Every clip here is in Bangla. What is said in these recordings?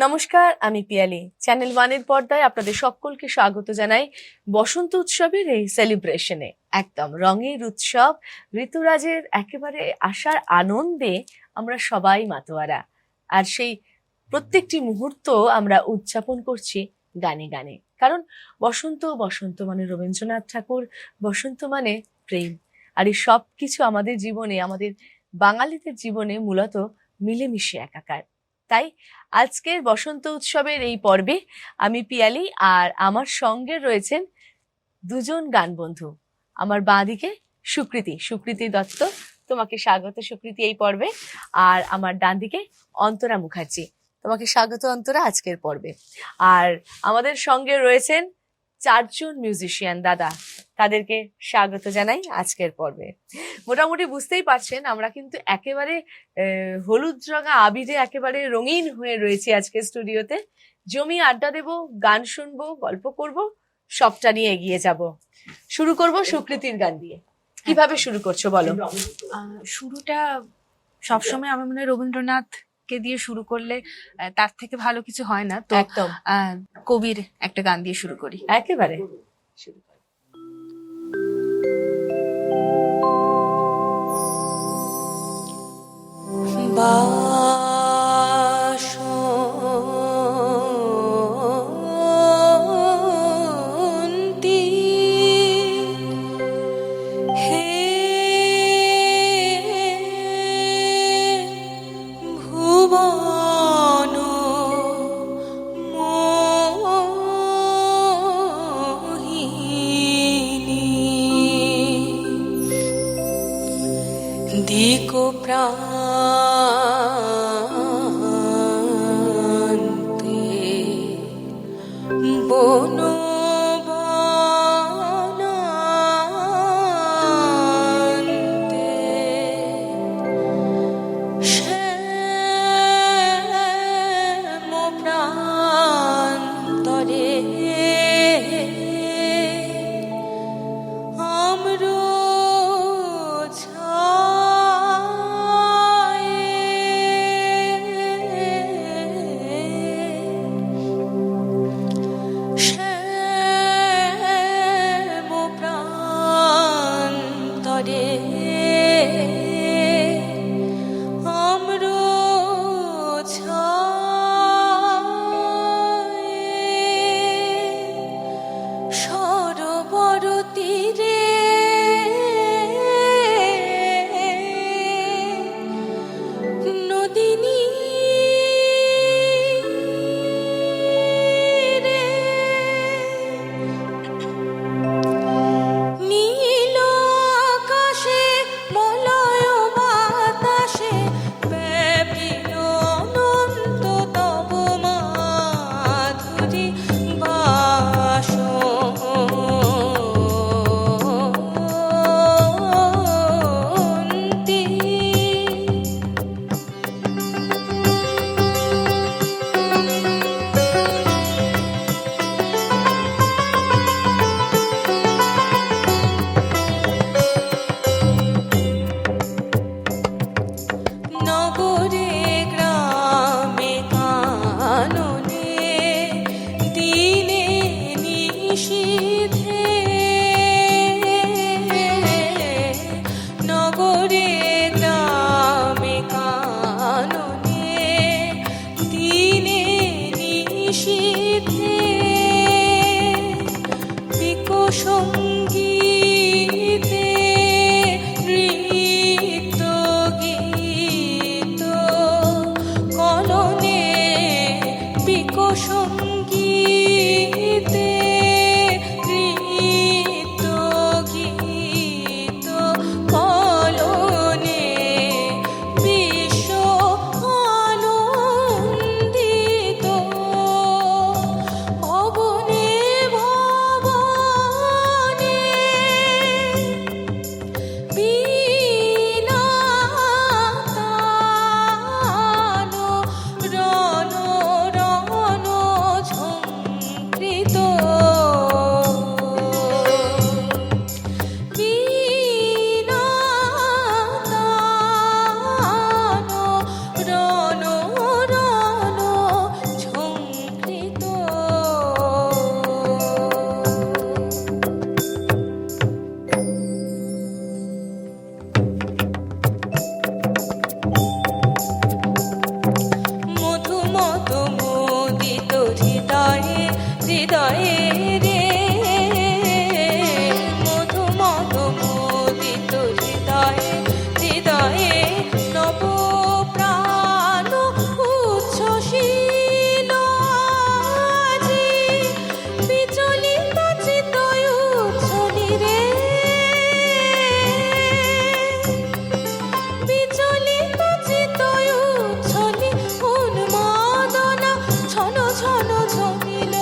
নমস্কার, আমি পিয়ালি। চ্যানেল ওয়ানের পর্দায় আপনাদের সকলকে স্বাগত জানাই বসন্ত উৎসবের এই সেলিব্রেশনে। একদম রঙের উৎসব, ঋতুরাজের একেবারে আসার আনন্দে আমরা সবাই মাতোয়ারা। আর সেই প্রত্যেকটি মুহূর্ত আমরা উদযাপন করছি গানে গানে। কারণ বসন্ত বসন্ত মানে রবীন্দ্রনাথ ঠাকুর, বসন্ত মানে প্রেম। আর এই সব কিছু আমাদের জীবনে, আমাদের বাঙালিদের জীবনে মূলত মিলেমিশে একাকার। তাই আজকের বসন্ত উৎসবের এই পর্বে আমি পিয়ালি আর আমার সঙ্গে রয়েছেন দুজন গান বন্ধু। আমার বাঁদিকে সুকৃতি দত্ত, তোমাকে স্বাগত সুকৃতি এই পর্বে। আর আমার ডান দিকে অন্তরা মুখার্জি, তোমাকে স্বাগত অন্তরা আজকের পর্বে। আর আমাদের সঙ্গে রয়েছেন চারজন মিউজিশিয়ান দাদা, তাদেরকে স্বাগত জানাই আজকের পর্বে। মোটামুটি বুঝতেই পারছেন আমরা কিন্তু একেবারে হলুদ রঙা আবিরে একেবারে রঙিন হয়ে রয়েছি আজকে স্টুডিওতে। জমি আড্ডা দেব, গান শুনবো, গল্প করব, সবটা নিয়ে এগিয়ে যাব। শুরু করব সুকৃতির গান দিয়ে। কিভাবে শুরু করছো বলো? শুরুটা সবসময় আমার মনে হয় রবীন্দ্রনাথ কে দিয়ে শুরু করলে তার থেকে ভালো কিছু হয় না। তো একদম কবির একটা গান দিয়ে শুরু করি। একেবারে শুরু করি। বাসন্তী হে ভুবন মোহিনী দিকো প্রান্তে বনবনান্তে শ্যাম প্রান্তরে আম্র শ্যাম প্রান্তরে আম্র সরোবর তীরে নদিনী রে নীল আকাশে মলয় বাতাসে ব্যাপিল অনন্ত তব মাধুরী বাসন্তী নগরে গ্রামে কাননে দিনে নিশীথে নগরে গ্রামে কাননে দিনে নিশীথে পিকো সঙ্গীতে নৃত্য গীত কলনে পিকো সঙ্গীতে নৃত্য গীত কলনে বিশ্ব আনন্দিত ভবনে ভবনে বিলাতানো রণ রণ মতো মোদিত হৃদয়ে হৃদয়ে রে মধু মতো মোদিত হৃদয়ে হৃদয়ে নব প্রাণ উচ্ছ্বসিল আজি বিচলিত চিত্তয় উচ্ছলি রে বিচলিত চিত্তয় উচ্ছলি উন্মাদনা ছন ছন ঝরিল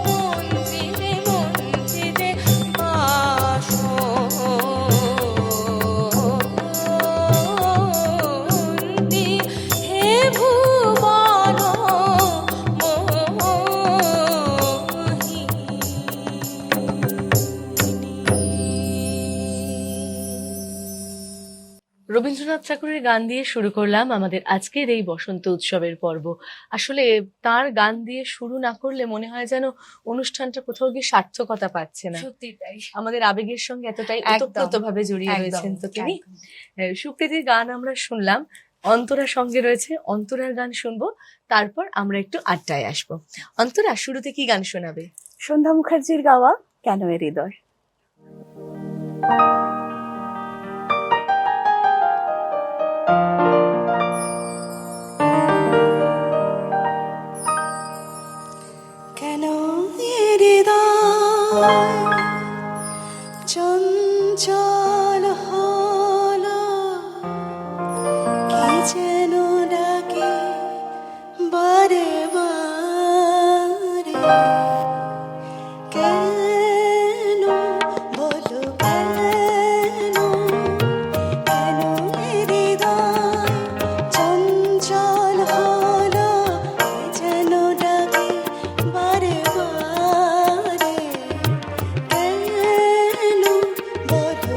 মঞ্জিরে মঞ্জিরে বাসন্তী হে ভুবন রবীন্দ্রনাথ ঠাকুরের গান দিয়ে শুরু করলাম আমাদের আজকের এই বসন্ত উৎসবের পর্ব। আসলে তার গান দিয়ে শুরু না করলে মনে হয় যেন অনুষ্ঠানটা কোথাও গিয়ে সার্থকতা পাচ্ছে না। সত্যি তাই। আমাদের আবেগের সঙ্গে এতটাই একদম, ওতপ্রোতভাবে জড়িয়ে একদম, রয়েছেন তো তিনি। একদম। সুপ্রীতির গান আমরা শুনলাম, অন্তরা সঙ্গে রয়েছে, অন্তরার গান শুনবো, তারপর আমরা একটু আড্ডায় আসবো। অন্তরা, শুরুতে কি গান শোনাবে? সন্ধ্যা মুখার্জির গাওয়া কেন এ হৃদয়। কেন এ হৃদয় চঞ্চল হলো কি যেন ডাকে বারে বারে কেন বলো কেন কেন এ হৃদয় চঞ্চল হলো কি যেন ডাকে বারে বারে কেন বলো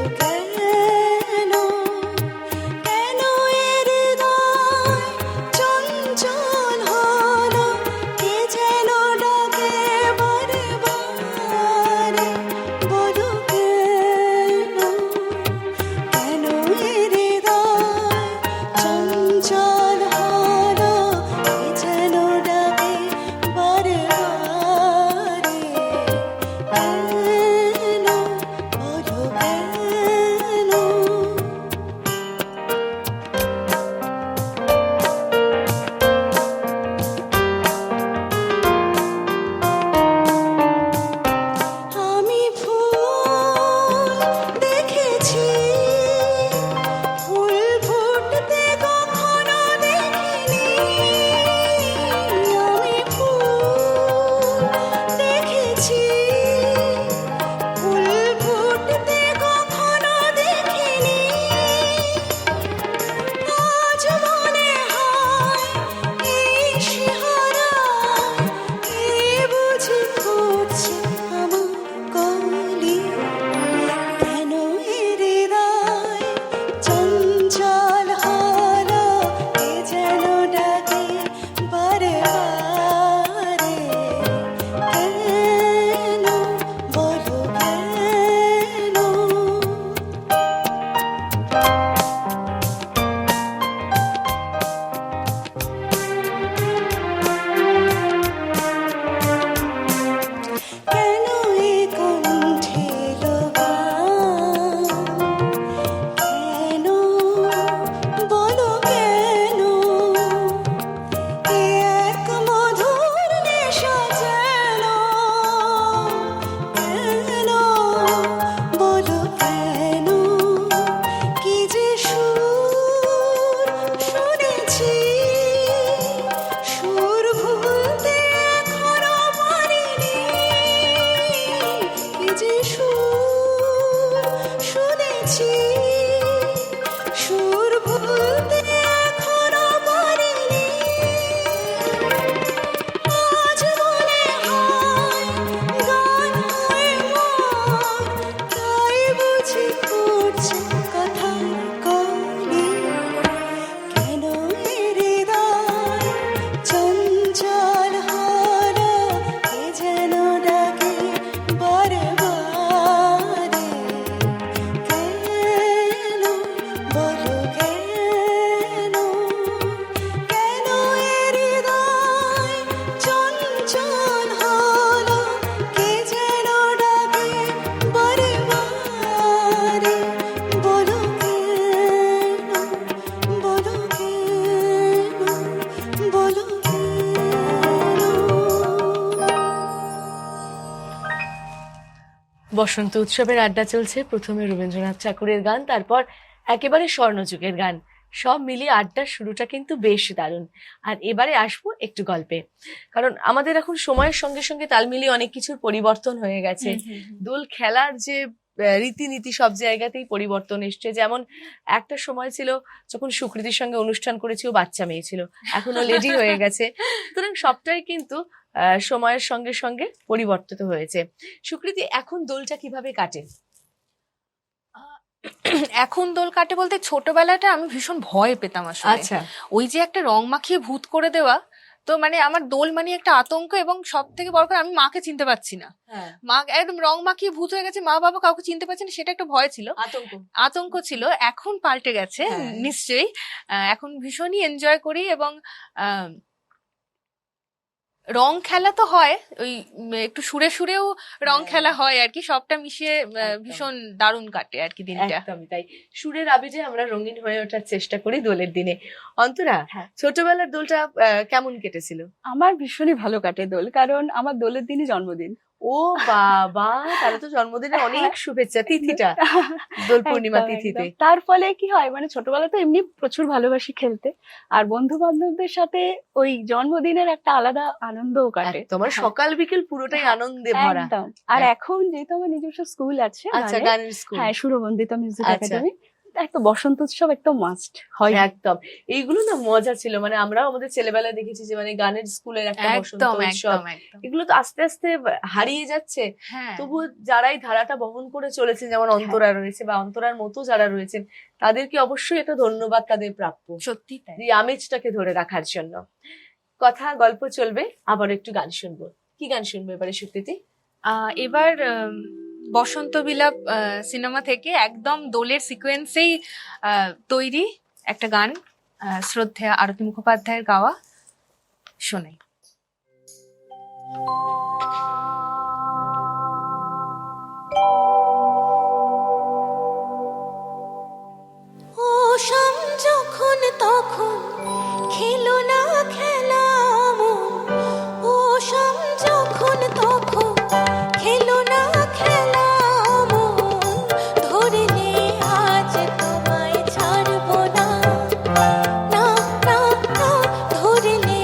বসন্ত উৎসবের আড্ডা চলছে। প্রথমে রবীন্দ্রনাথ ঠাকুরের গান, তারপর একেবারে স্বর্ণযুগের গান, সব মিলিয়ে আড্ডার শুরুটা কিন্তু বেশ দারুণ। আর এবারে আসবো একটু গল্পে, কারণ আমাদের এখন সময়ের সঙ্গে সঙ্গে তাল মিলিয়ে অনেক কিছুর পরিবর্তন হয়ে গেছে। দোল খেলার যে রীতিনীতি সব জায়গাতেই পরিবর্তন এসছে। যেমন একটা সময় ছিল যখন সুকৃতির সঙ্গে অনুষ্ঠান করেছি, ও বাচ্চা মেয়ে ছিল, এখনো লেডি হয়ে গেছে। সুতরাং সবটাই কিন্তু সময়ের সঙ্গে সঙ্গে পরিবর্তিত হয়েছে। সুকৃতি, এখন দোলটা কিভাবে কাটে? এখন দোল কাটে বলতে ছোটবেলাটা আমি ভীষণ ভয় পেতাম আসলে। আচ্ছা, ওই যে একটা রং মাখিয়ে ভূত করে দেওয়া, তো মানে আমার দোল মানে একটা আতঙ্ক, এবং সব থেকে বড় করে আমি মাকে চিনতে পারছি না। মা একদম রং মাখিয়ে ভূত হয়ে গেছে, মা বাবা কাউকে চিনতে পারছি না, সেটা একটা ভয় ছিল, আতঙ্ক ছিল। এখন পাল্টে গেছে নিশ্চয়ই। এখন ভীষণই এনজয় করি, এবং রং খেলা তো হয়, ওই একটু সুরে সুরেও রং খেলা হয় আর কি, সবটা মিশিয়ে ভীষণ দারুণ কাটে আর কি দিনটা। একদমই তাই, সুরের আবেগে আমরা রঙিন হয়ে ওঠার চেষ্টা করি দোলের দিনে। অন্তরা, হ্যাঁ। ছোটবেলার দোলটা কেমন কেটেছিল? আমার ভীষণই ভালো কাটে দোল, কারণ আমার দোলের দিনই জন্মদিন। ও বাবা, তাহলে তো জন্মদিনে অনেক শুভেচ্ছা। তিথিটা দোল পূর্ণিমা একদম, তিথিতে। একদম। তার ফলে কি হয়, মানে ছোটবেলা তো এমনি প্রচুর ভালোবাসি খেলতে, আর বন্ধু বান্ধবদের সাথে ওই জন্মদিনের একটা আলাদা আনন্দও কাটে। তোমার সকাল বিকেল পুরোটাই আনন্দে ভরা। একদম। আর এখন যেহেতু আমার নিজস্ব স্কুল আছে, আচ্ছা, গানের, গানের স্কুল। হ্যাঁ, সুরবন্দিতা মিউজিক আচ্ছা। একাডেমি, একটা বসন্ত উৎসব একদম মাস্ট হয়। একদম, এইগুলো না মজা ছিল। মানে আমরাও আমাদের ছেলেবেলায় দেখেছি যে মানে গানের স্কুলের একটা বসন্ত একদম উৎসব, একদম একদম। এগুলো তো আস্তে আস্তে হারিয়ে যাচ্ছে। হ্যাঁ, তবু যারা এই ধারাটা বহন করে চলেছেন, যেমন অন্তরা রয়েছে বা অন্তরার মতো যারা রয়েছেন, তাদেরকে অবশ্যই একটা ধন্যবাদ তাদের প্রাপ্য, সত্যি তাই। এই আমেজটাকে ধরে রাখার জন্য। কথা গল্প চলবে, আবার একটু গান শুনবো। কি গান শুনবো এবারে সুকৃতি? এবার বসন্ত বিলাপ সিনেমা থেকে একদম দোলের সিকোয়েন্সেই তৈরি একটা গান, শ্রদ্ধেয়া আরতি মুখোপাধ্যায়ের গাওয়া, শোনাই। ও শাম যখন তখন খেলো না খেলা মন, ও শাম যখন তখন খেলো না খেলা মন, ধরলে আজ তোমায় ছাড়বো না, না না না, ধরলে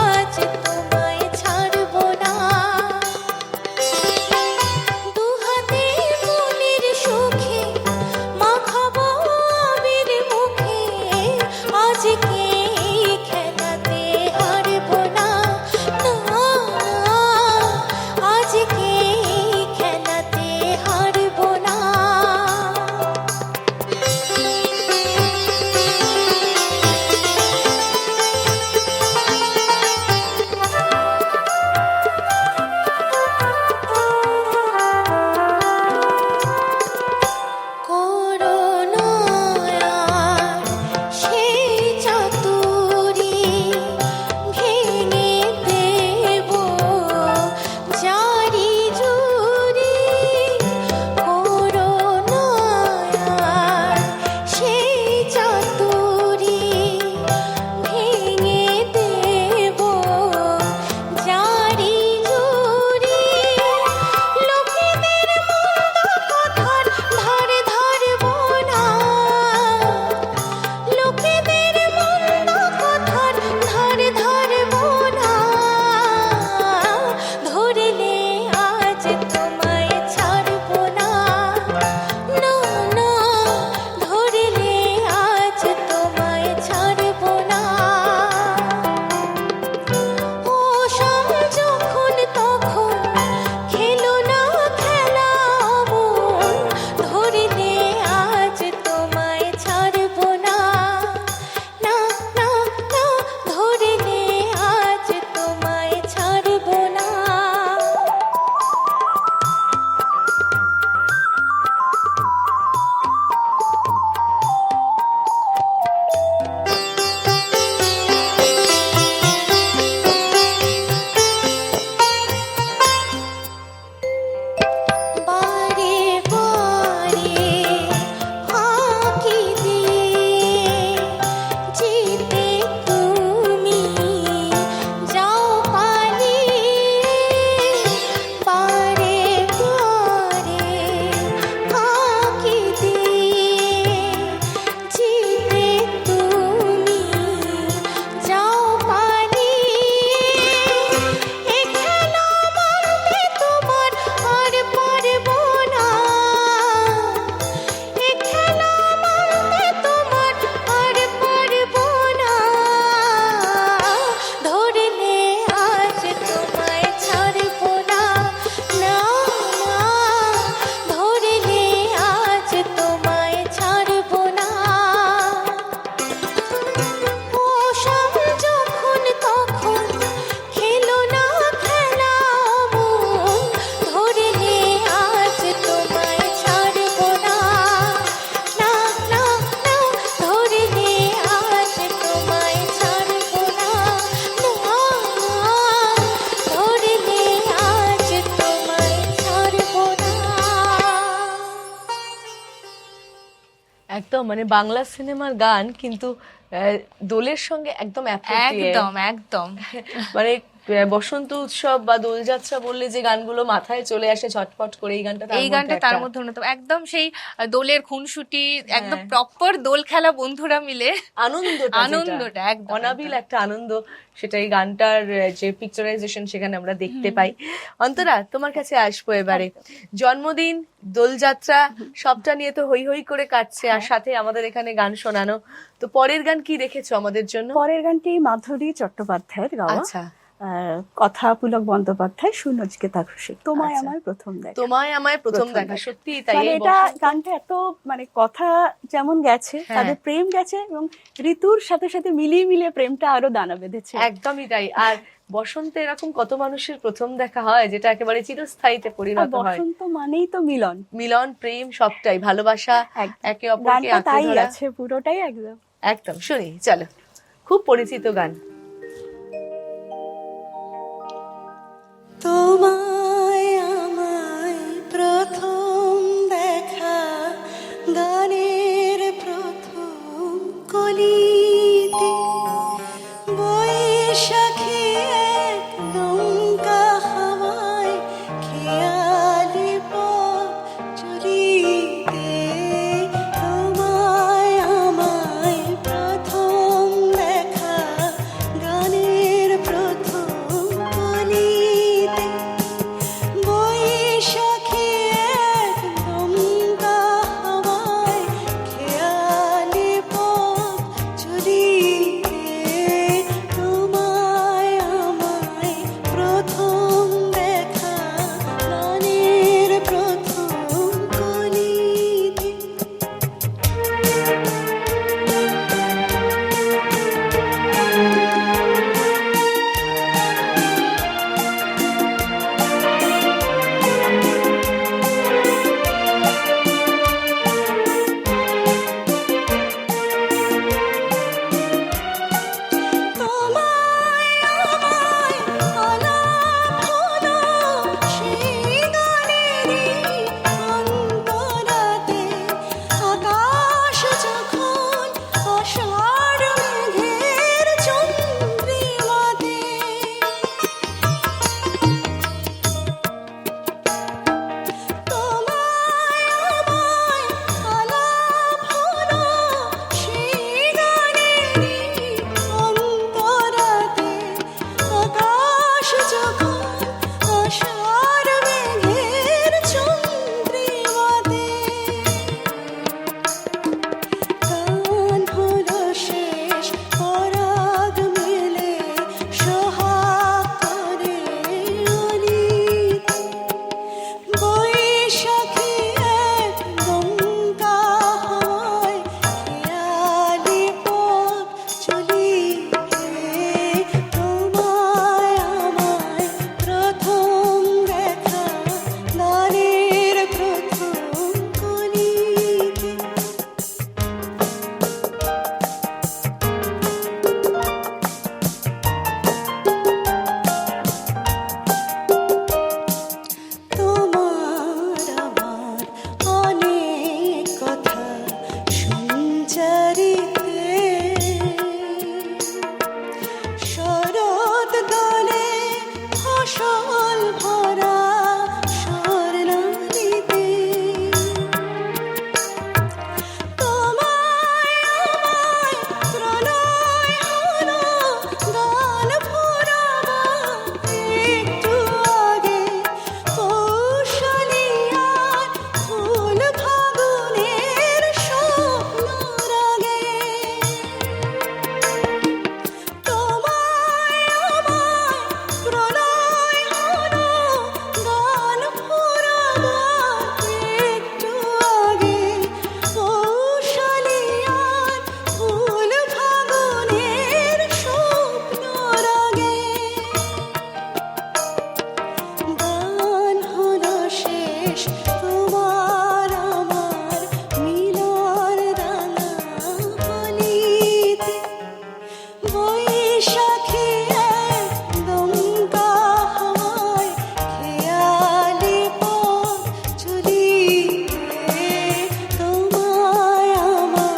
আজ তোমায় ছাড়বো না। একদম মানে বাংলা সিনেমার গান কিন্তু দোলের সঙ্গে একদম appropriate। একদম একদম মানে বসন্ত উৎসব বা দোলযাত্রা বললে যে গানগুলো মাথায় চলে আসে ঝটপট করে, এই গানটা তার মধ্যে অন্যতম। একদম সেই দোলের খুনসুটি, একদম প্রপার দোল খেলা বন্ধুরা মিলে আনন্দটা একদম অনাবিল একটা আনন্দ, সেটা এই গানটার যে পিকচারাইজেশন সেখানে আমরা দেখতে পাই। অন্তরা, তোমার কাছে আসবো এবারে। জন্মদিন, দোলযাত্রা সবটা নিয়ে তো হই হই করে কাটছে, আর সাথে আমাদের এখানে গান শোনানো। তো পরের গান কি রেখেছো আমাদের জন্য? পরের গানটি মাধুরী চট্টোপাধ্যায়ের গাওয়া, আচ্ছা, কথা পুলক বন্দ্যোপাধ্যায়, সুনজকে তা খুশি, তোমায় আচ্ছা। আমায় প্রথম দেখা। তোমায় আমায় প্রথম দেখা, সত্যি তাই। মানে এই এটা বসন্ত- গানটা এত মানে কথা যেমন গেছে, হ্যাঁ। তাদের প্রেম গেছে এবং ঋতুর সাথে সাথে মিলিয়ে মিলিয়ে প্রেমটা আরো দানা বেঁধেছে। একদমই তাই। আর বসন্তে এরকম কত মানুষের প্রথম দেখা হয় যেটা একেবারে চিরস্থায়ীতে আর পরিণত হয়। বসন্ত মানেই তো মিলন, মিলন, প্রেম, সবটাই, ভালোবাসা, একে অপরকে গানটা আঁকড়ে তাই ধরা। আছে পুরোটাই একদম। একদম শুনি, চলো। খুব পরিচিত গান। তোমায় আমায় প্রথম দেখা গানের প্রথম কলিতে, বৈশাখী এক নৌকা হাওয়ায় খেয়ালি পথ চলিতে। তোমায় আমায় প্রথম দেখা গানের প্রথম কলিতে, বৈশাখী এক নৌকা হাওয়ায় খেয়ালি পথ চলিতে। তোমায় আমায় প্রথম দেখা গানের প্রথম কলিতে। তোমায় আমায় আলাপ হলো সেই গানেরই অন্তরাতে, আকাশ যখন আষাঢ় মেঘের চন্দ্রিমাতে। তোমায় আমায় আলাপ হলো সেই গানেরই অন্তরাতে, আকাশ যখন আষাঢ় মেঘের চন্দ্রিমাতে। গান হলো শেষ, পরাগ মেলে সোহাগ করে অলিতে, বৈশাখী এক নৌকা হাওয়ায় খেয়ালি পথ চলিতে। তোমায় আমায় প্রথম দেখা গানের প্রথম কলিতে। তোমার আমার অনেক কথা সঞ্চারিতে, শরৎ কালে ফসল ভরা স্বর্ণালীতে। তোমায় আমায় প্রণয় হলো গান ফুরাবার একটু আগে, কৌশলিয়ার ফুল ফাগুনের স্বপ্ন রাগে। তোমায় আমায় প্রণয় হলো গান ফুরাবার একটু আগে, কৌশলিয়ার ফুল ফাগুনের স্বপ্ন রাগে। গান হলো শেষ, তোমার আমার মিলন রাঙা কলিতে, বৈশাখী এক নৌকা হাওয়ায় খেয়ালি পথ চলিতে। তোমায় আমায়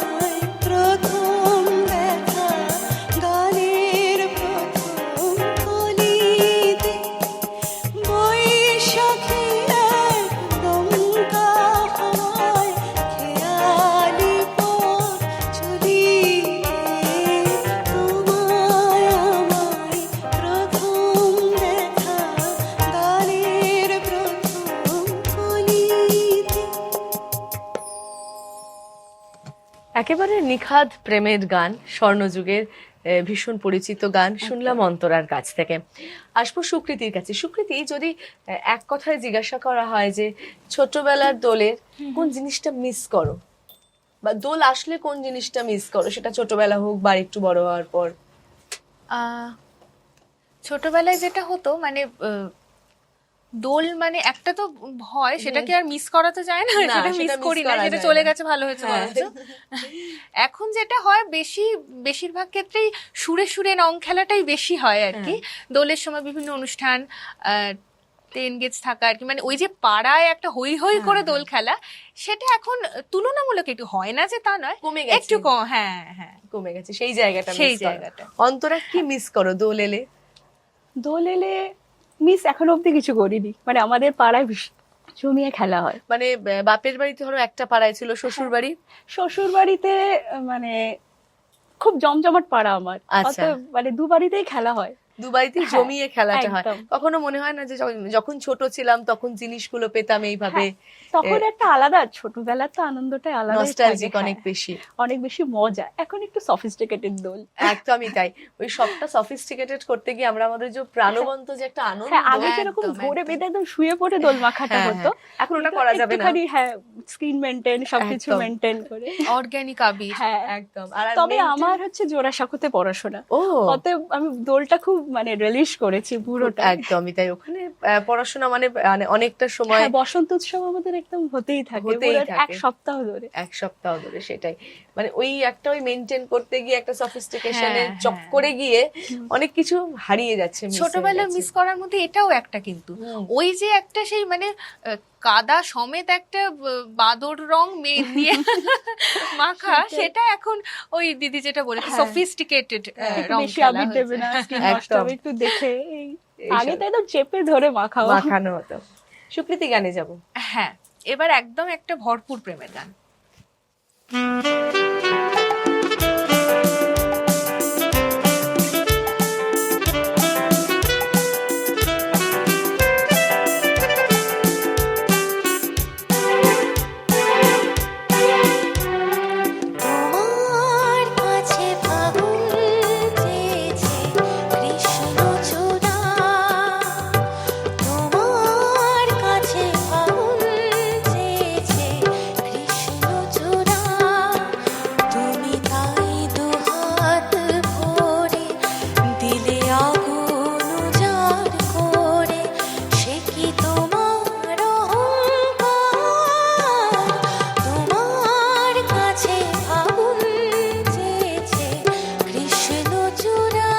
একেবারে নিখাদ প্রেমের গান, স্বর্ণযুগের ভীষণ পরিচিত গান শুনলাম অন্তরার কাছ থেকে। আসবো সুকৃতির কাছে। সুকৃতি, যদি এক কথায় জিজ্ঞাসা করা হয় যে ছোটবেলার দোলের কোন জিনিসটা মিস করো, বা দোল আসলে কোন জিনিসটা মিস করো, সেটা ছোটবেলা হোক বা একটু বড় হওয়ার পর? ছোটবেলায় যেটা হতো মানে দোল মানে একটা তো ভয়, সেটাকে আর মিস করা তো যায় না, না, সেটা সেটা মিস miss করি না, করা সেটা যায় চলে না। গেছে, ভালো হয়েছে হ্যাঁ। বরঞ্চ। এখন যেটা হয় বেশিরভাগ ক্ষেত্রেই সুরে সুরে রং খেলাটাই বেশি হয় আর কি। দোলের সময় বিভিন্ন অনুষ্ঠান, এনগেজ থাকা আর কি, মানে ওই যে পাড়ায় একটা হই হই করে দোল খেলা, সেটা এখন তুলনামূলক একটু হয় না, যে তা নয়, কমে গেছে, একটু কম। হ্যাঁ হ্যাঁ, কমে গেছে সেই জায়গাটা, সেই miss করো। জায়গাটা। অন্তরা কি মিস করো দোল এলে? দোল এলে মিস এখন অব্দি কিছু করিনি, মানে আমাদের পাড়ায় জমিয়ে খেলা হয়। মানে বাপের বাড়িতে ধরো একটা পাড়ায় ছিল, শ্বশুর বাড়ি? শ্বশুর বাড়িতে মানে খুব জমজমাট পাড়া আমার, আচ্ছা। অতএব মানে দু বাড়িতেই খেলা হয়। দুবাইতে হ্যাঁ, জমিয়ে খেলাটা হয়। একদম। কখনো মনে হয় না যে যখন ছোট ছিলাম তখন জিনিসগুলো পেতাম এইভাবে? তখন একটা আলাদা, ছোটবেলার তো আনন্দটাই আলাদা, নস্টালজিক অনেক বেশি, অনেক বেশি মজা। এখন একটু সফিস্টিকেটেড দোল। একদমই তাই। ওই সবটা সফিস্টিকেটেড করতে গিয়ে আমরা আমাদের যে প্রাণবন্ত যে একটা আনন্দ, হ্যাঁ, আগে একদম, যেরকম ধরে একদম। বেঁধে একদম শুয়ে পড়ে দোল মাখাটা হ্যাঁ, হতো, এখন ওটা কিন্তু করা যাবে না। একটুখানি, হ্যাঁ, স্ক্রিন মেনটেন, সবকিছু একদম। মেনটেন করে। অর্গানিক আবির। হ্যাঁ, একদম। আর তবে maintain- আমার হচ্ছে জোড়াসাঁকোতে পড়াশোনা, ও অতএব আমি দোলটা খুব মানে রিলিশ করেছি পুরোটা। একদমই তাই। ওখানে পড়াশোনা মানে অনেকটা সময়, হ্যাঁ, বসন্ত উৎসব আমাদের একদম হতেই থাকে, হতেই পুরো থাকে। এক সপ্তাহ ধরে। এক সপ্তাহ ধরে, সেটাই। মানে ওই একটা ওই মেনটেন করতে গিয়ে একটা সফিস্টিকেশনে হ্যাঁ, চক্করে গিয়ে অনেক কিছু হারিয়ে যাচ্ছে, miss হয়ে ছোটবেলা যাচ্ছে। মিস করার মধ্যে এটাও একটা, কিন্তু হুম। ওই যে একটা সেই মানে কাদা সমেত একটা বাদর রং দিয়ে মাখা, সেটা এখন ওই দিদি যেটা বলেছে হ্যাঁ। সফিস্টিকেটেড একটু রং বেশি খেলা আবির দেবে না, হয়েছে। স্কিন নষ্ট একদম। হবে একটু দেখে। এইসব আগে তো একদম চেপে ধরে মাখাও। মাখানো হতো। সুকৃতি, গানে যাব। হ্যাঁ, এবার একদম একটা ভরপুর প্রেমের গান। তোমার কাছে ফাগুন চেয়েছে কৃষ্ণচূড়া, তোমার কাছে ফাগুন চেয়েছে কৃষ্ণচূড়া, তুমি তাই দুহাত ভরে দিলে আগুন উজাড় করে, সে কি তোমার অহংকার? তোমার কাছে ফাগুন চেয়েছে কৃষ্ণচূড়া।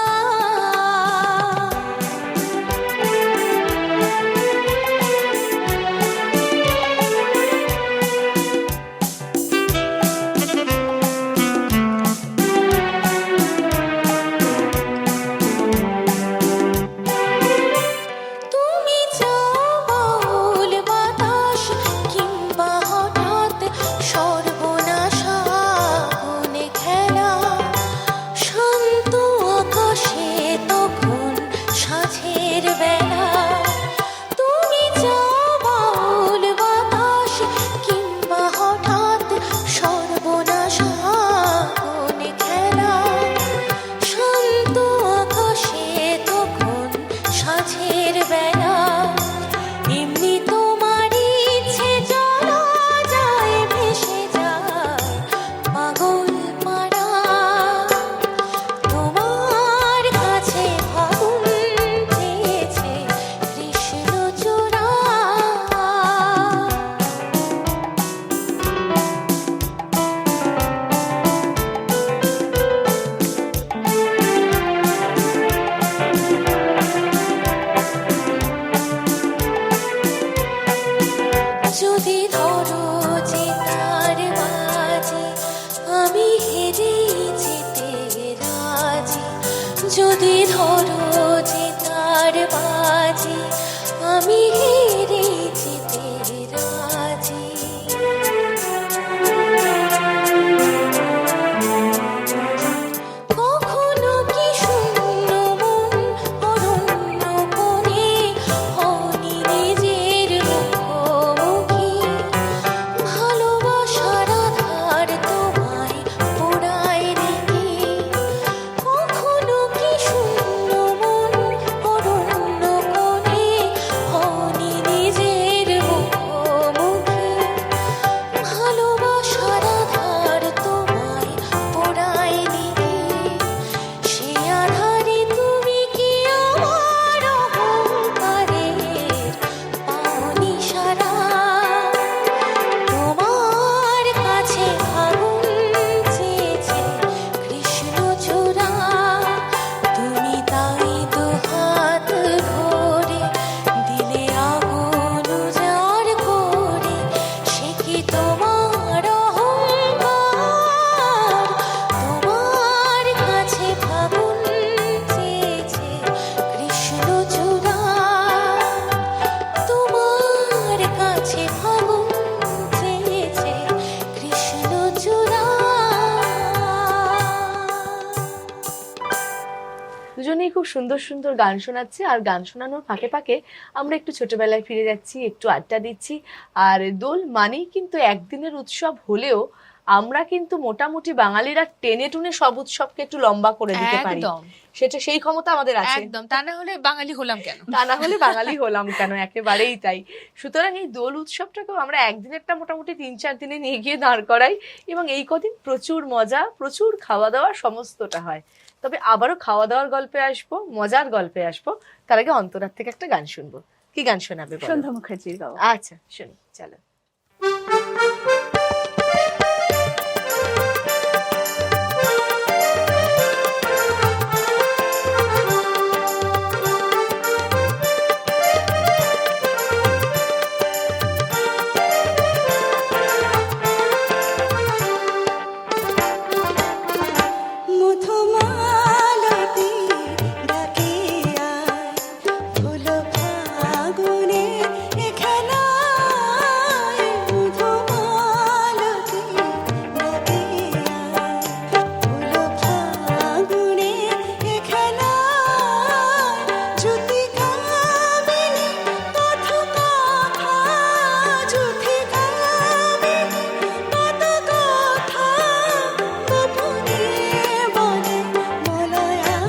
তুমি চাও বাউল বাতাস কিংবা হঠাৎ সর্বনাশা আগুনে খেলা, শান্ত আকাশে তখন সাঁঝের বেলা। তুমি চাও বাউল বাতাস কিংবা হঠাৎ সর্বনাশা আগুনে খেলা, শান্ত আকাশে তখন সাঁঝের বেলা। এমনি তোমার ইচ্ছে চলা যায়, ভেসে যায় পাগল পাড়া, তোমার কাছে ফাগুন চেয়েছে কৃষ্ণচূড়া। খুব সুন্দর সুন্দর গান শোনাচ্ছে, আর গান শোনানোর ফাঁকে ফাঁকে আমরা একটু ছোটবেলায় ফিরে যাচ্ছি, একটু আড্ডা দিচ্ছি। আর দোল মানেই কিন্তু একদিনের উৎসব হলেও আমরা কিন্তু মোটামুটি বাঙালিরা টেনে টুনে সব উৎসবকে একটু লম্বা করে দিতে পারি, একদম সেটা সেই ক্ষমতা আমাদের আছে। একদম, তা না হলে বাঙালি হলাম কেন? তা না হলে বাঙালি হলাম কেন, একেবারেই তাই। সুতরাং এই দোল উৎসবটাকেও আমরা একদিনেরটা মোটামুটি 3-4 দিনে নিয়ে গিয়ে দাঁড় করাই, এবং এই কদিন প্রচুর মজা, প্রচুর খাওয়া দাওয়া সমস্তটা হয়। তবে আবারও খাওয়া দাওয়ার গল্পে আসবো, মজার গল্পে আসবো, তার আগে অন্তরার থেকে একটা গান শুনবো। কি গান শোনাবে বলো? সন্ধ্যা মুখার্জির গাওয়া। আচ্ছা শুনি, চলো। মধুমালতী ডাকে আয়, ফুল ফাগুনে খেলায়। মধুমালতী ডাকে আয়, ফুল ফাগুনে খেলায়। জ্যোতি কামিনী পথ কথা, জ্যোতি কামিনী পথ কথা, গোপনে বলে মলয়া।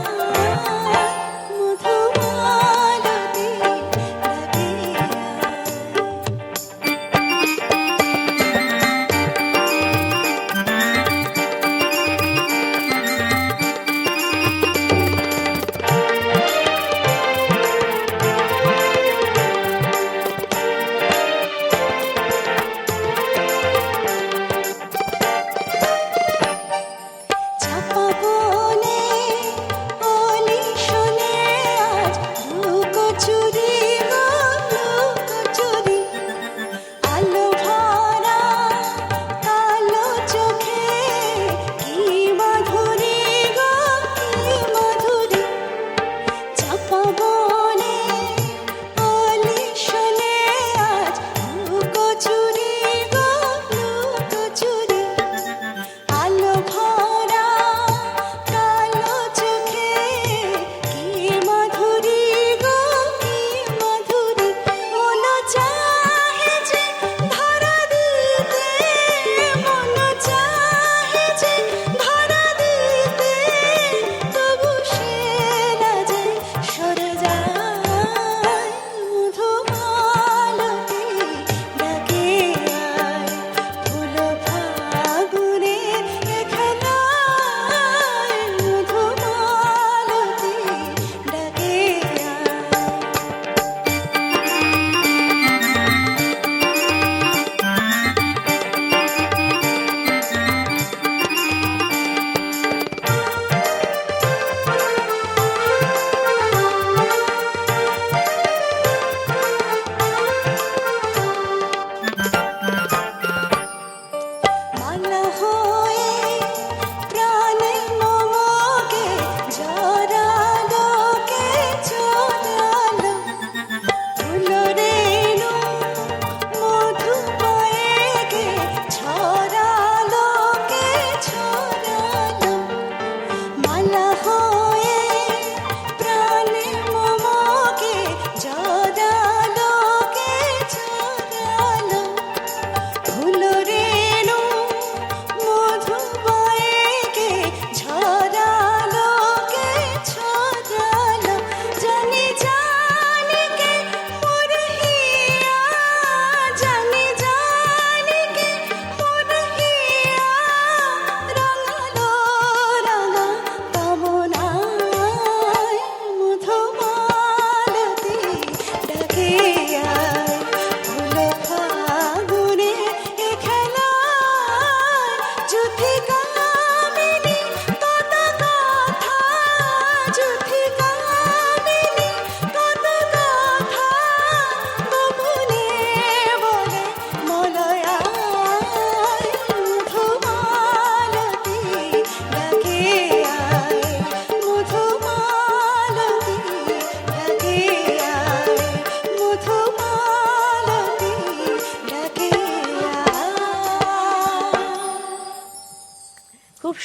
মধুমালতী ডাকে আয়। চাপা বনে অলি শোনে আজ লুকোচুরি গো লুকোচুরি। আলো ভরা কালো চোখে কি মাধুরী গো কি মাধুরী। চাপা বনে অলি শোনে আজ লুকোচুরি গো লুকোচুরি। আলো ভরা কালো চোখে কি মাধুরী গো কি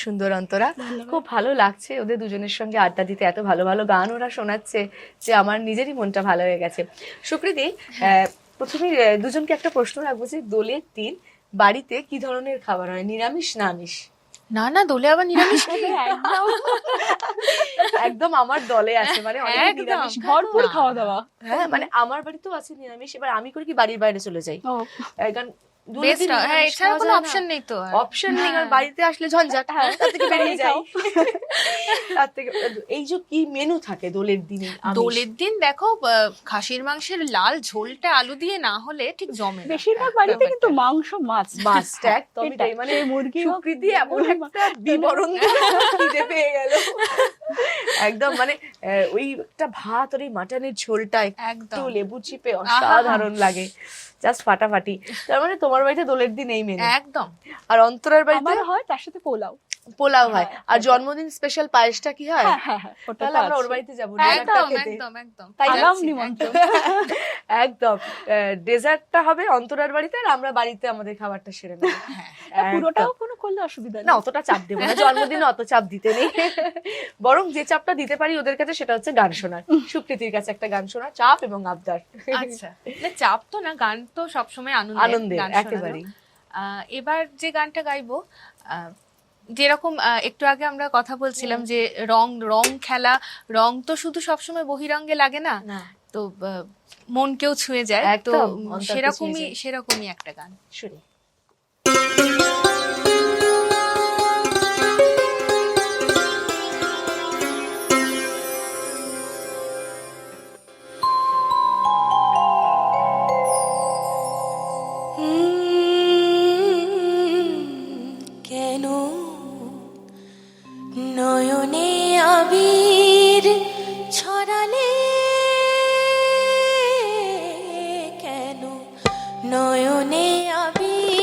সুন্দর অন্তরা, খুব ভালো লাগছে ওদের দুজনের সঙ্গে আড্ডা দিতে, এত ভালো ভালো গান ওরা শোনাচ্ছে যে আমার নিজেরই মনটা ভালো হয়ে গেছে। সুকৃতি, প্রথমে দুজনকে একটা প্রশ্ন রাখবো যে দোলের দিন বাড়িতে কি ধরনের খাবার হয়, নিরামিষ না আমিষ? না না, দোলে আবার নিরামিষ কি? একদম আমার দলে আছে, মানে অনেকে একদম। নিরামিষ ভরপুর না। খাওয়া দাওয়া। হ্যাঁ মানে আমার বাড়িতেও আছে নিরামিষ, এবার আমি করি কি বাড়ির বাইরে চলে যাই, ও, কারণ দোলের বেস্ট। দিন হ্যাঁ, নিরামিষ এছাড়া খাওয়া কোনো যায় না। অপশন নেই তো আর। অপশন নেই, আর হ্যাঁ। বাড়িতে আসলে ঝঞ্ঝাট, তার থেকে বেরিয়ে যাই। তার থেকে এই যে কি মেনু থাকে দোলের দিনে? দোলের দিন দেখো, খাসির মাংসের লাল ঝোলটা আলু দিয়ে না হলে ঠিক জমে না। বেশিরভাগ বাড়িতে কিন্তু মাংস মাছ মাস্ট, একদমই তাই, মানে মুরগি হোক, সুকৃতি এমন গরু একটা বিবরণ দিল, খিদে পেয়ে গেল একদম, মানে ওই একটা ভাত আর এই মাটনের ঝোলটা একটু একদম লেবু চিপে অসাধারণ লাগে, জাস্ট ফাটাফাটি। তার মানে তোমার বাড়িতে দোলের দিন এই মেনু, একদম। আর অন্তরার বাড়িতে আমার হয় তার সাথে পোলাও। পোলাও হয়, হ্যাঁ, আর ওটা। জন্মদিন স্পেশাল পায়েসটা কি হয়? হ্যাঁ হ্যাঁ হ্যাঁ, ওটা তাহলে তো আমরা ওর আছে। বাড়িতে যাবো ডেজার্টটা একদম খেতে। একদম একদম। তাই আগাম যাচ্ছি, নিমন্ত্রণ। একদম, ডেজার্টটা হবে অন্তরার বাড়িতে, আর আমরা বাড়িতে আমাদের খাবারটা সেরে নেবো। হ্যাঁ। পুরোটাও কোনো করলে অসুবিধা না নেই। অতটা চাপ দেবো না, জন্মদিনে অত চাপ দিতে নেই, বরং যে চাপটা দিতে পারি ওদের কাছে সেটা হচ্ছে গান শোনার। সুকৃতির কাছে একটা গান শোনার চাপ এবং আবদার। আচ্ছা, না চাপ তো না, গান তো সবসময় আনন্দের গান শোনানো। একেবারেই। এবার যে গানটা গাইবো, যেরকম একটু আগে আমরা কথা বলছিলাম যে রং রং খেলা, রং তো শুধু সবসময় বহিরঙ্গে লাগে না, তো মনকেও ছুঁয়ে যায়, তো একদম, অন্তরকে ছুঁয়ে সেরকমই যায়। সেরকমই একটা গান। শুনি। কেন নয়নে আবির ছড়ালে, কেন নয়নে আবির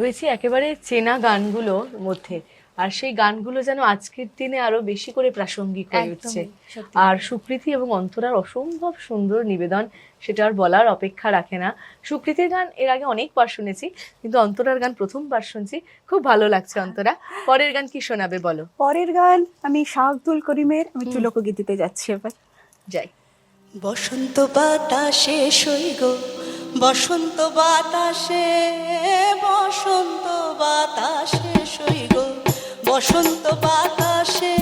রয়েছে একেবারে চেনা গানগুলোর মধ্যে, আর সেই গানগুলো যেন আজকের দিনে আরো বেশি করে প্রাসঙ্গিক হয়ে উঠছে। আর সুকৃতি এবং অন্তরার অসম্ভব সুন্দর নিবেদন, সেটা আর বলার অপেক্ষা রাখে না। সুকৃতির গান এর আগে অনেকবার শুনেছি, কিন্তু অন্তরার গান প্রথমবার শুনছি, খুব ভালো লাগছে। অন্তরা, পরের গান কি শোনাবে বলো? পরের গান আমি শাহ আব্দুল করিমের আমি একটু লোকগীতিতে যাচ্ছি এবার। যাই। বসন্ত বাতাসে সইগ, বসন্ত বাতাসে, বসন্ত বাতাসে সইগ, বসন্ত বাতাসে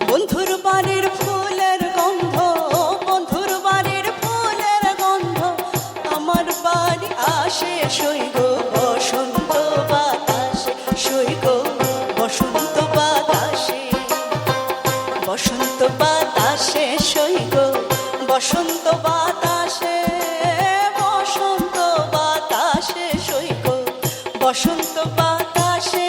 বন্ধুর বাড়ির ফুলের গন্ধ, বন্ধুর বাড়ির ফুলের গন্ধ আমার বাড়ি আসে সইগ, বসন্ত বাতাসে সইগ, বসন্ত বাতাসে, বসন্ত বাতাসে সইগ, বসন্ত বাতাসে, বসন্ত বাতাসে সইগ, বসন্ত বাতাসে।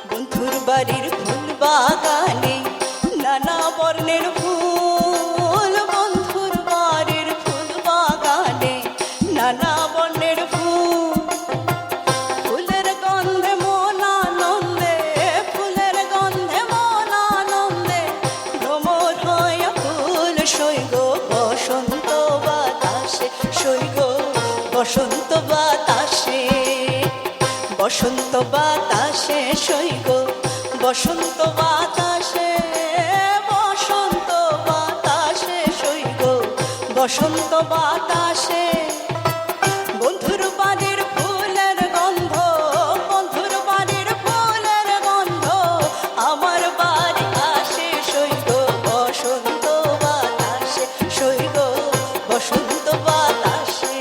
বন্ধুর বাড়ির ফুল বাগানে নানা বর্ণের ফুল, বন্ধুর বাড়ির ফুল বাগানে নানা বর্ণের ফুল, ফুলের গন্ধে মন আনন্দে, ফুলের গন্ধে মন আনন্দে ভ্রমর হয়ে ফুল সইগ, বসন্ত বাতাসে সইগ, বসন্ত বাতাসে, বসন্ত বাতাসে সইগ, বসন্ত বাতাসে, বসন্ত বাতাসে সইগ, বসন্ত বাতাসে বন্ধুর বাড়ির ফুলের গন্ধ, বন্ধুর বাড়ির ফুলের গন্ধ আমার বাড়ি আসে সইগ, বসন্ত বাতাসে সইগ, বসন্ত বাতাসে।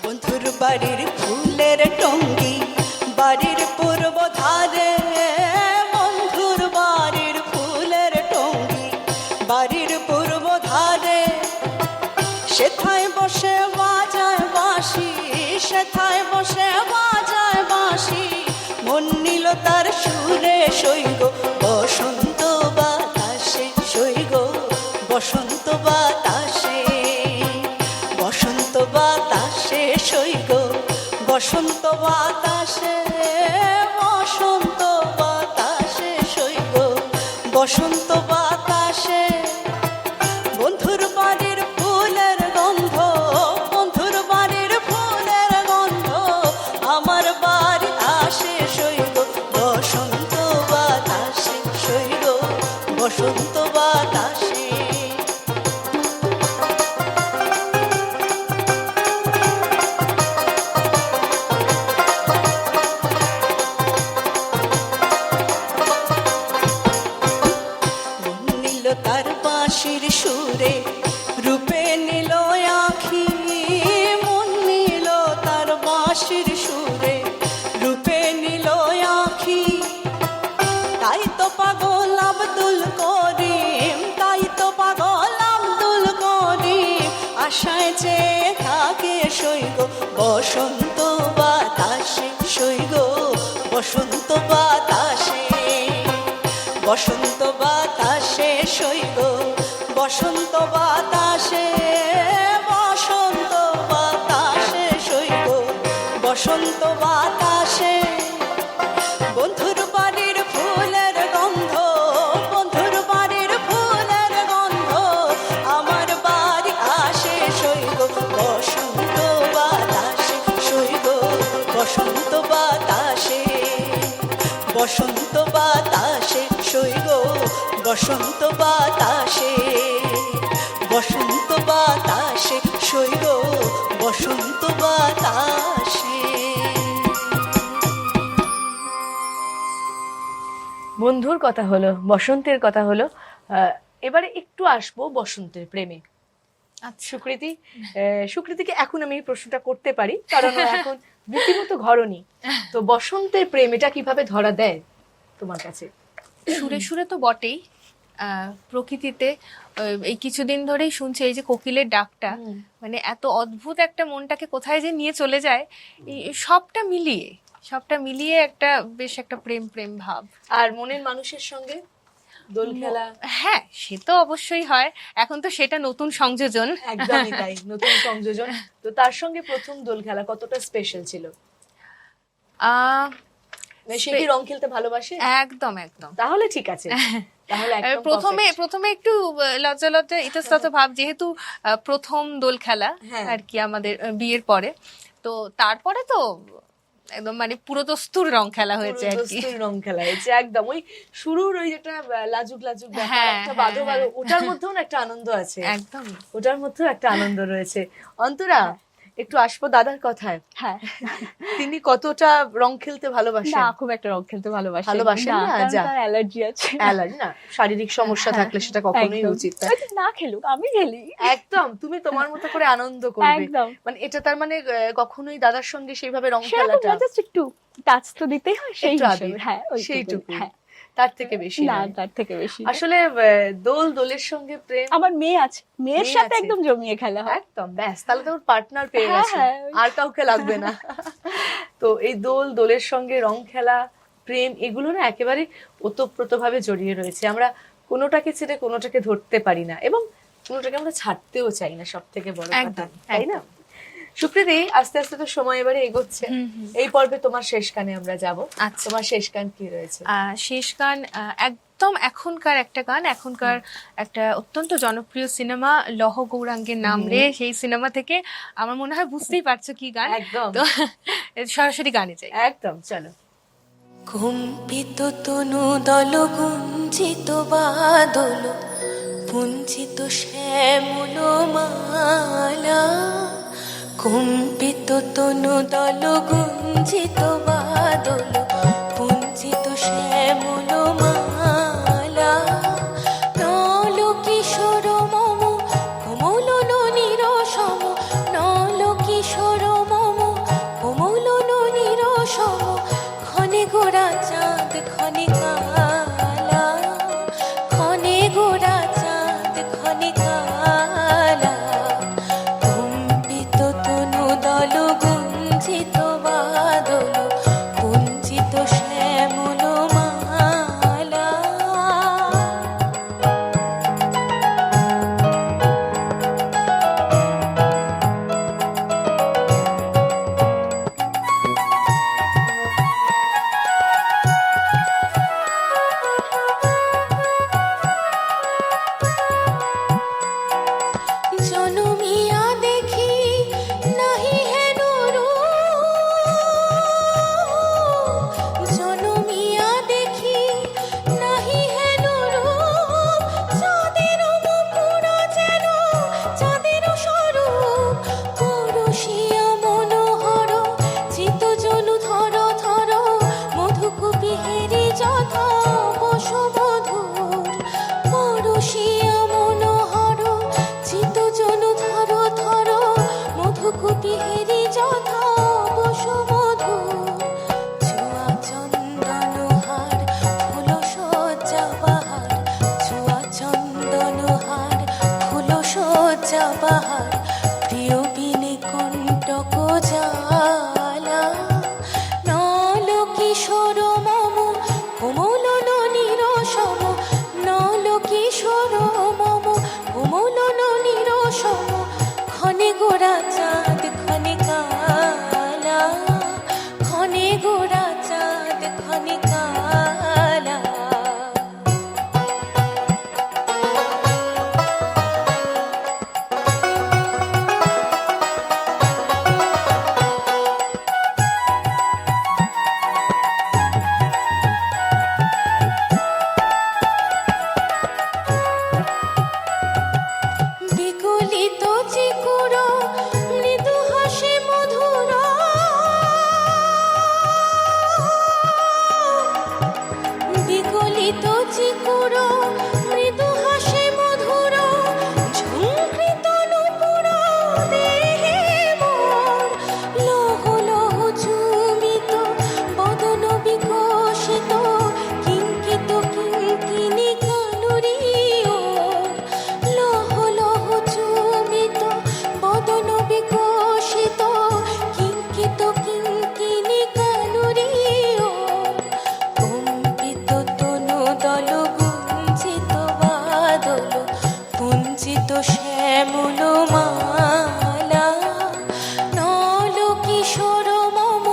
বন্ধুর বাড়ির ফুলের টঙ্গি বাড়ির পূর্ব ধারে, বন্ধুর বাড়ির ফুলের টঙ্গি বাড়ির পূর্ব ধারে, সেথায় বসে বাজায় বাঁশি, সেথায় বসে বাজায় বাঁশি মন নিল তার সুরে সইগ, বসন্ত বাতাসে সইগ, বসন্ত বাতাসে, বসন্ত বাতাসে সইগ, বসন্ত বাতাসে, বসন্ত বাতাসে সইগ, বসন্ত বাতাসে বন্ধুর বাড়ির ফুলের গন্ধ, বন্ধুর বাড়ির ফুলের গন্ধ আমার বাড়ি আসে সইগ, বসন্ত বাতাসে সইগ, বসন্ত বাতাসে। নিল তার বাঁশির সুরে রূপে নিল আখি, মন নিল তার বাঁশির সুরে রূপে নিল আখি, তাই তো পাগল আব্দুল করিম, তাই তো পাগল আব্দুল করিম আশায় যে থাকে সইগ, বসন্ত বাতাসে সইগ, বসন্ত বাতাসে, বসন্ত বাতাসে সইগ, বসন্ত বাতাসে, বসন্ত বাতাসে সইগ, বসন্ত বাতাসে বন্ধুর বাড়ির ফুলের গন্ধ, বন্ধুর বাড়ির ফুলের গন্ধ আমার বাড়ি আসে সইগ, বসন্ত বাতাসে সইগ, বসন্ত বাতাসে, বসন্ত বাতাসে সইগ, বসন্ত বাতাসে, বসন্ত বাতাসে সইগ, বসন্ত বাতাসে। বন্ধুর কথা হলো, বসন্তের কথা হলো, এবারে একটু আসবো বসন্তের প্রেমে। আচ্ছা সুকৃতি, সুকৃতিকে এখন আমি এই প্রশ্নটা করতে পারি কারণ ও এখন রীতিমতো ঘরণী। তো বসন্তের প্রেম এটা কিভাবে ধরা দেয় তোমার কাছে? সুরে সুরে তো বটেই, প্রকৃতিতে এই কিছুদিন ধরেই শুনছি এই যে কোকিলের ডাকটা, মানে এত অদ্ভুত একটা মনটাকে কোথায় যে নিয়ে চলে যায়, এই সবটা মিলিয়ে একটা বেশ একটা প্রেম প্রেম ভাব। আর মনের মানুষের সঙ্গে দোল খেলা? হ্যাঁ, সে তো অবশ্যই হয়, এখন তো সেটা নতুন সংযোজন। একদমই তাই, নতুন সংযোজন। তো তার সঙ্গে প্রথম দোল খেলা কতটা স্পেশাল ছিল? সে কি রং খেলতে ভালোবাসে? একদম একদম। তাহলে ঠিক আছে, তাহলে একদম প্রথমে একটু লজ্জা লজ্জা ইতস্তত ভাব, যেহেতু প্রথম দোল খেলা আর কি আমাদের বিয়ের পরে। তো তারপরে তো একদম মানে পুরো দস্তুর রং খেলা হয়েছে আর কি। রং খেলা হয়েছে একদম। ওই শুরুর ওই যেটা লাজুক লাজুক ব্যাপার, একটা বাদো বাদো, ওটার মধ্যেও একটা আনন্দ আছে। একদম, ওটার মধ্যেও একটা আনন্দ রয়েছে। অন্তরা, একটু আসবো দাদার কথায়। হ্যাঁ, তিনি কতটা রং খেলতে ভালোবাসেন? না, খুব একটা রং খেলতে ভালোবাসেন না, কারণ যা তার অ্যালার্জি আছে। অ্যালার্জি না, শারীরিক সমস্যা থাকলে সেটা কখনোই একদম। উচিত না। না খেলুক, আমি খেলি। একদম, তুমি তোমার মতো করে আনন্দ করবে। একদম। মানে এটা তার মানে কখনোই দাদার সঙ্গে সেইভাবে রং সেরকম খেলাটা না, জাস্ট একটু টাচ তো দিতেই হয়, সেই একটু হিসেবে। আবির, হ্যাঁ, সেইটুকু, হ্যাঁ, তার থেকে বেশি না, নয়। তার থেকে বেশি না। আসলে দোলের সঙ্গে প্রেম। আমার মেয়ে আছে, মেয়ের মেয়ে সাথে আছে। একদম জমিয়ে খেলা হয়। একদম, ব্যাস, তাহলে তো ওর পার্টনার পেয়ে হ্যাঁ, গেছে, হ্যাঁ। আর কাউকে লাগবে না। তো এই দোলের সঙ্গে রং খেলা, প্রেম, এগুলো না একেবারে ওতপ্রোতভাবে জড়িয়ে রয়েছে। আমরা কোনোটাকে ছেড়ে কোনোটাকে ধরতে পারি না এবং কোনোটাকে আমরা ছাড়তেও চাই না, সব থেকে বড় কথা, একদম, তাই না? সুকৃতি, আস্তে আস্তে তো সময় এবারে এগোচ্ছে। এই পর্বে তোমার শেষ গানে আমরা যাব। আচ্ছা। তোমার শেষ গান কি রয়েছে? শেষ গান একদম এখনকার একটা গান, এখনকার একটা অত্যন্ত জনপ্রিয় সিনেমা লহ গৌরাঙ্গের নাম রে, সেই সিনেমা থেকে। আমার মনে হয় বুঝতেই পারছো কি গান। একদম। তো সরাসরি গানে যাই। একদম, চলো। কম্পিত তনু দল গুঞ্জিত বাদল পুঞ্জিত শ্যামল মালা, কম্পিত তনু দল গুঞ্জিত বাদল পুঞ্জিত শ্যামল মালা, নল কিশোর মম কোমল ননির সম, নল কিশোর মম কোমল ননির সম, ক্ষণে গোরা চাঁদ ক্ষণে কালা, ক্ষণে গোরা চাঁদ ক্ষণে কালা, কম্পিত তনু দল গুঞ্জিত বাদল পুঞ্জিত শ্যামল মালা। জনমিয়া দেখি নাহি হেন রূপ, জনমিয়া দেখি নাহি হেন রূপ, চাঁদের মুকুর যেন চাঁদের স্বরূপ, করুষিয়া মনোহর চিত জনু ধর ধর, মধুকুপি হেরি যথা বসুমধুর, করুষিয়া মনোহর চিত জনু ধর ধর, মধুকুপি হেরি যথা বসুমধুর, চুয়া চন্দন হার ফুল সজ্জা বাহার, চুয়া চন্দন হার ফুল সজ্জা বাহার, প্রিয় বিনে কণ্টক জ্বালা, নল কিশোর মম কোমল ননির সম, নল কিশোর মম কোমল ননির সম, ক্ষণে গোরা চাঁদ ক্ষণে কালা, ক্ষণে গোরা চাঁদ ক্ষণে কালা। বিকলিত চিকুর শ্যামল মালা নল কিশোর মম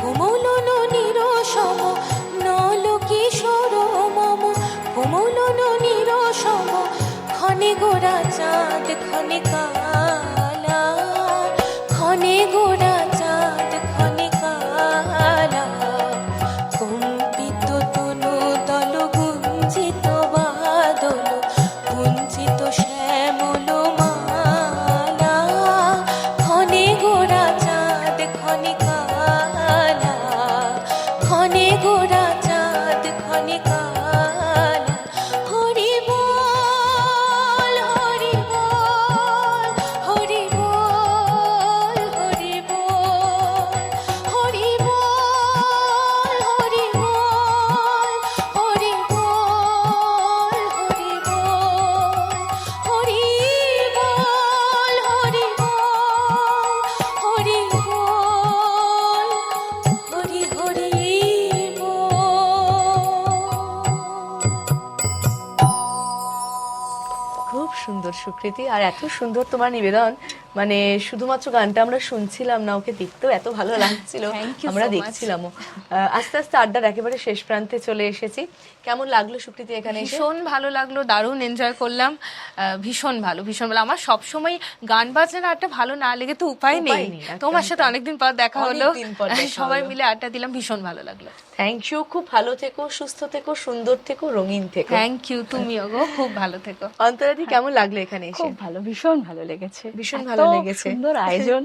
কোমল ননির সম নল কিশোর মম কোমল ননির সম ক্ষণে গোরা চাঁদ ক্ষণে কালা ক্ষণে গোরা চাঁদ ক্ষণে কালা কম্পিত তনু দল গুঞ্জিত বাদল গুঞ্জিত শ্যামল মালা ক্ষণে গোরা চাঁদ ক্ষণে কালা ক্ষণে গোরা চাঁদ ক্ষণে কালা হরি বল হরি বল হরি বল হরি বল হরি বল হরি বল হরি বল হরি বল হরি বল হরি বল হরি বল হরি হরি বল। খুব সুন্দর সুকৃতি, আর এত সুন্দর তোমার নিবেদন, মানে শুধুমাত্র গানটা আমরা শুনছিলাম না, ওকে দেখতেও এত ভালো লাগছিল, Thank you আমরা so much. দেখছিলামও। আস্তে আস্তে আড্ডার একেবারে শেষ প্রান্তে চলে এসেছি। কেমন লাগলো সুকৃতি এখানে এসে? ভীষণ ভালো লাগলো, দারুণ এনজয় করলাম, ভীষণ ভালো ভীষণ ভালো। আমার সবসময় গান বাজনার আড্ডা ভালো না লেগে তো উপায় উপায় নেই। নেই, একদম, তোমার সাথে অনেকদিন পর দেখা হলো, অনেকদিন পর দেখা সবাই হলো। মিলে আড্ডা দিলাম, ভীষণ ভালো লাগলো। থ্যাংক ইউ, খুব ভালো থেকো, সুস্থ থেকো, সুন্দর থেকো, রঙিন থেকো। থ্যাংক ইউ, তুমিও গো, খুব ভালো থেকো। অন্তরাদি কেমন লাগলো এখানে এসে? খুব ভালো, ভীষণ ভালো লেগেছে, ভীষণ এত ভালো লেগেছে। সুন্দর আয়োজন,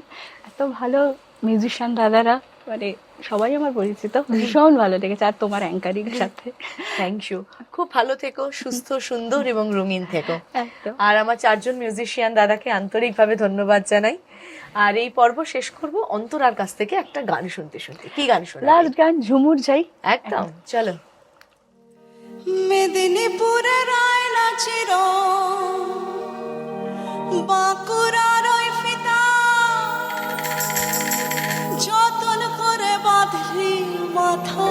এত ভালো মিউজিশিয়ান দাদারা, মানে সবাই আমার পরিচিত, ভীষণ ভালো লেগেছে, আর তোমার অ্যাঙ্কারিং সাথে। থ্যাংক ইউ, খুব ভালো থেকো, সুস্থ সুন্দর এবং রঙিন থেকো। একদম। আর আমার চারজন মিউজিশিয়ান দাদাকে আন্তরিকভাবে ধন্যবাদ জানাই। আর এই পর্ব শেষ করব অন্তরার কাছ থেকে একটা গান শুনতে শুনতে। কি গান শোনা? লাস্ট গান ঝুমুর যাই। একদম, চলো। মেদিনীপুরের আয়না চির বাঁকুড়ার ওই ফিতা যতন করে বাঁধলি মাথা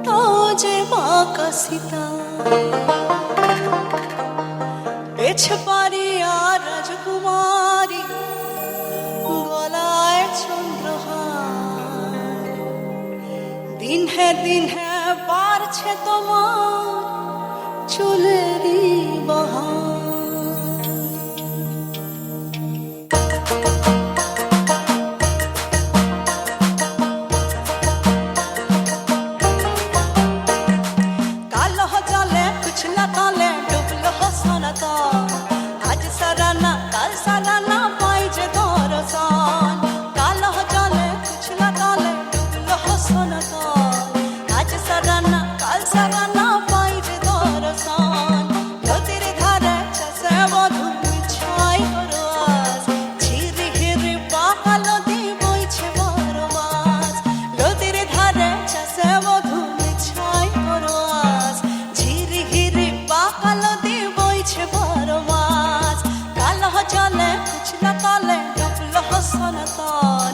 তাও যে বাঁকা সীতা পেছ পারি আর রাজকুমারী গলায় চন্দ্রহার দিন হ্যাঁ বাড়ছে তোমার চুলেরই বাহার কালো জলে পিছলা তলে ডুবলো হসনতা আজ সারানা কাল সারানা পাই যে দরসান কালো জলে পিছলা তলে ডুবলো হসনতা আজ সারানা কাল সারানা পাই যে দরসান নদীর ধারে চাষে বধু ছাই করোয়াস ঝিরি হিরি পাহালো দি বইছে বরবাস নদীর ধারে চাষে বধু ছাই করোয়াস ঝিরি হিরি পাহালো দি বইছে বরবাস কালো জলে পিছলা তলে ডুবলো হসনতন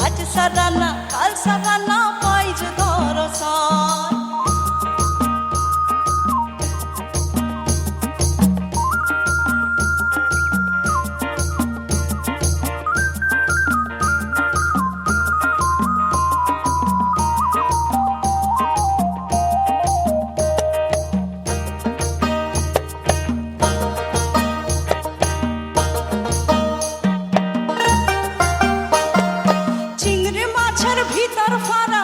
আজ সারানা কাল সারানা পাই যে দরসান চিংড়ি মাছের ভিতর ফারা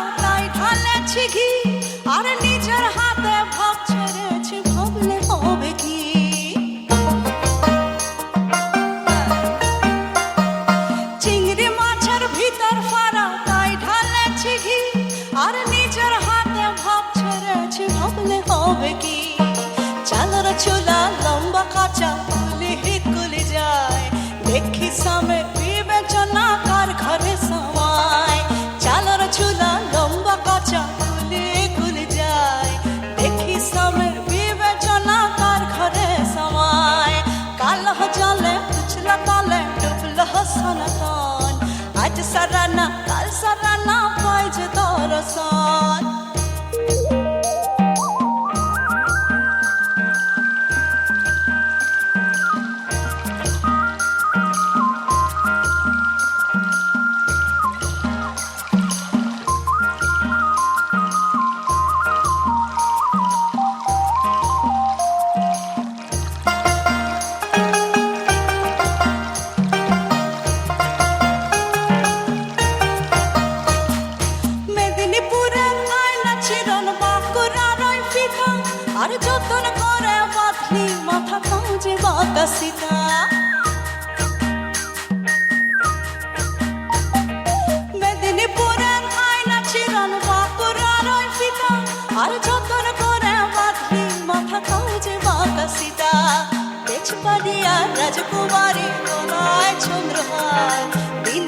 মাথা কাজে বাঁকা সীতা মেদিনীপুরের আয়না চিরন বাঁকুড়ার ওই পিতা আর যতন করে বাঁধলি মাথা কাজে বাঁকা সীতা তেজপাড়িয়া রাজকুমারী গলায় চন্দ্রহার দিন